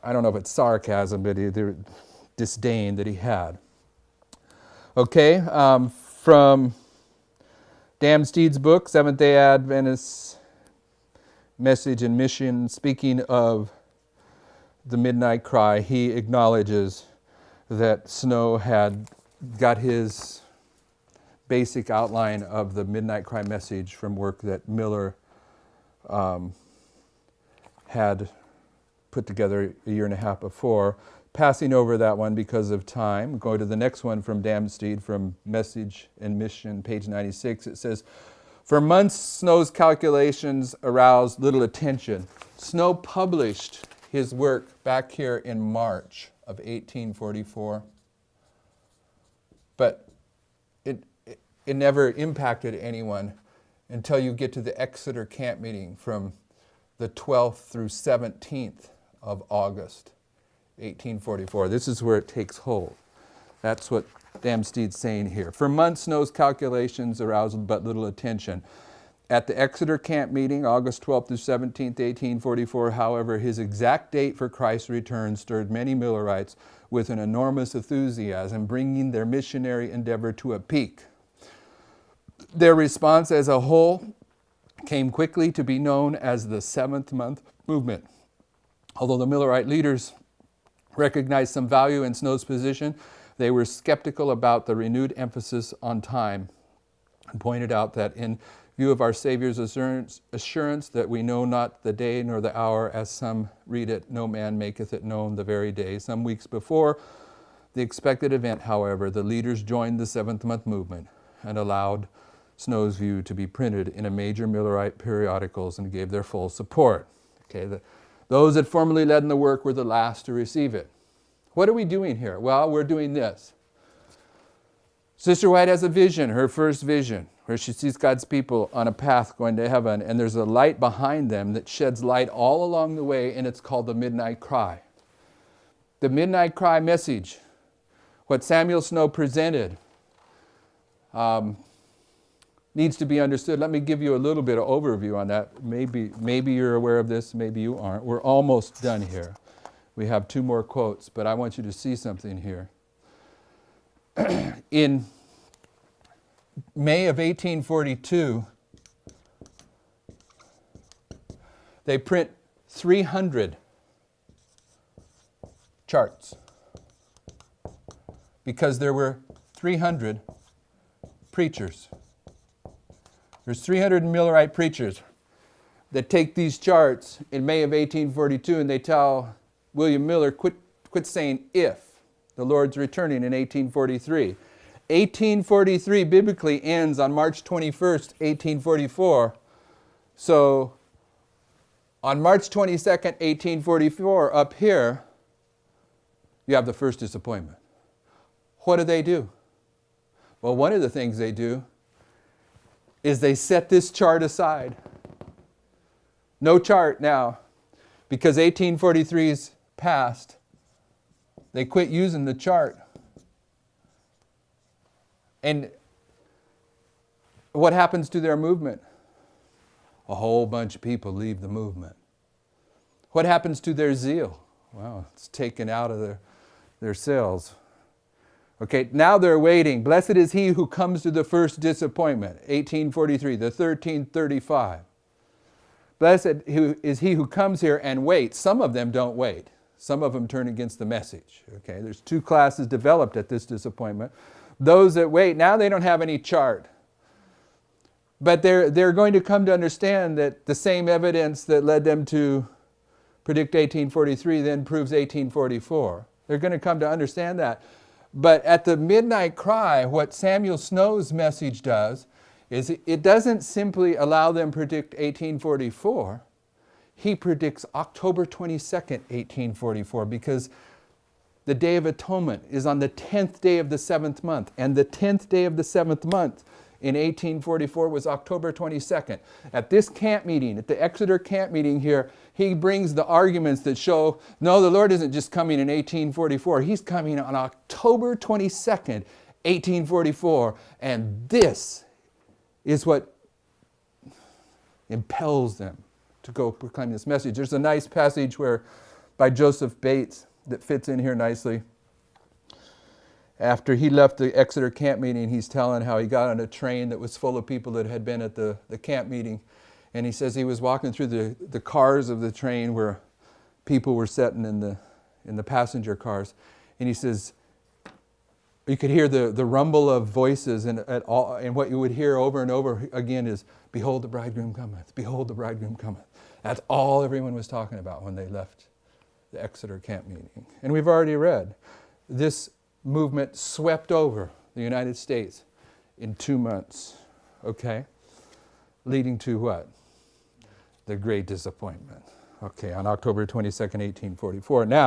I don't know if it's sarcasm, but the disdain that he had. Okay, from Damsteed's book, Seventh-day Adventist Message and Mission, speaking of the midnight cry, he acknowledges that Snow had got his basic outline of the midnight cry message from work that Miller had put together a year and a half before. Passing over that one because of time, go to the next one from Damsteed, from Message and Mission, page 96. It says, "For months, Snow's calculations aroused little attention." Snow published his work back here in March of 1844, but it never impacted anyone until you get to the Exeter camp meeting from the 12th through 17th of August, 1844. This is where it takes hold. That's what Damsteed's saying here. "For months, Snow's calculations aroused but little attention. At the Exeter camp meeting, August 12th through 17th, 1844, however, his exact date for Christ's return stirred many Millerites with an enormous enthusiasm, bringing their missionary endeavor to a peak. Their response as a whole came quickly to be known as the Seventh Month Movement. Although the Millerite leaders recognized some value in Snow's position, they were skeptical about the renewed emphasis on time, and pointed out that in view of our Savior's assurance that we know not the day nor the hour, as some read it, no man maketh it known the very day. Some weeks before the expected event, however, the leaders joined the Seventh Month Movement and allowed Snow's view to be printed in a major Millerite periodicals and gave their full support." Okay, those that formerly led in the work were the last to receive it. What are we doing here? Well, we're doing this. Sister White has a vision, her first vision, where she sees God's people on a path going to heaven, and there's a light behind them that sheds light all along the way, and it's called the Midnight Cry. The Midnight Cry message, what Samuel Snow presented, needs to be understood. Let me give you a little bit of overview on that. Maybe you're aware of this, maybe you aren't. We're almost done here. We have 2 more quotes, but I want you to see something here. In May of 1842, they print 300 charts because there were 300 preachers. There's 300 Millerite preachers that take these charts in May of 1842 and they tell William Miller, quit saying if. The Lord's returning in 1843. 1843 biblically ends on March 21st, 1844. So on March 22nd, 1844, up here, you have the first disappointment. What do? Well, one of the things they do is they set this chart aside. No chart now, because 1843's passed. They quit using the chart. And what happens to their movement? A whole bunch of people leave the movement. What happens to their zeal? Well, it's taken out of their cells. Okay, now they're waiting. Blessed is he who comes to the first disappointment, 1843, the 1335. Blessed is he who comes here and waits. Some of them don't wait. Some of them turn against the message. Okay, there's 2 classes developed at this disappointment. Those that wait, now they don't have any chart. But they're going to come to understand that the same evidence that led them to predict 1843 then proves 1844. They're going to come to understand that. But at the midnight cry, what Samuel Snow's message does is it doesn't simply allow them to predict 1844. He predicts October 22nd, 1844, because the Day of Atonement is on the 10th day of the 7th month. And the 10th day of the 7th month in 1844 was October 22nd. At this camp meeting, at the Exeter camp meeting here, he brings the arguments that show, no, the Lord isn't just coming in 1844. He's coming on October 22nd, 1844. And this is what impels them to go proclaim this message. There's a nice passage where by Joseph Bates that fits in here nicely. After he left the Exeter camp meeting, he's telling how he got on a train that was full of people that had been at the camp meeting. And he says he was walking through the cars of the train where people were sitting in the passenger cars. And he says, you could hear the rumble of voices, and what you would hear over and over again is, behold the bridegroom cometh, behold the bridegroom cometh. That's all everyone was talking about when they left the Exeter camp meeting. And we've already read, this movement swept over the United States in 2 months, okay? Leading to what? The Great Disappointment. Okay, on October 22nd, 1844. Now,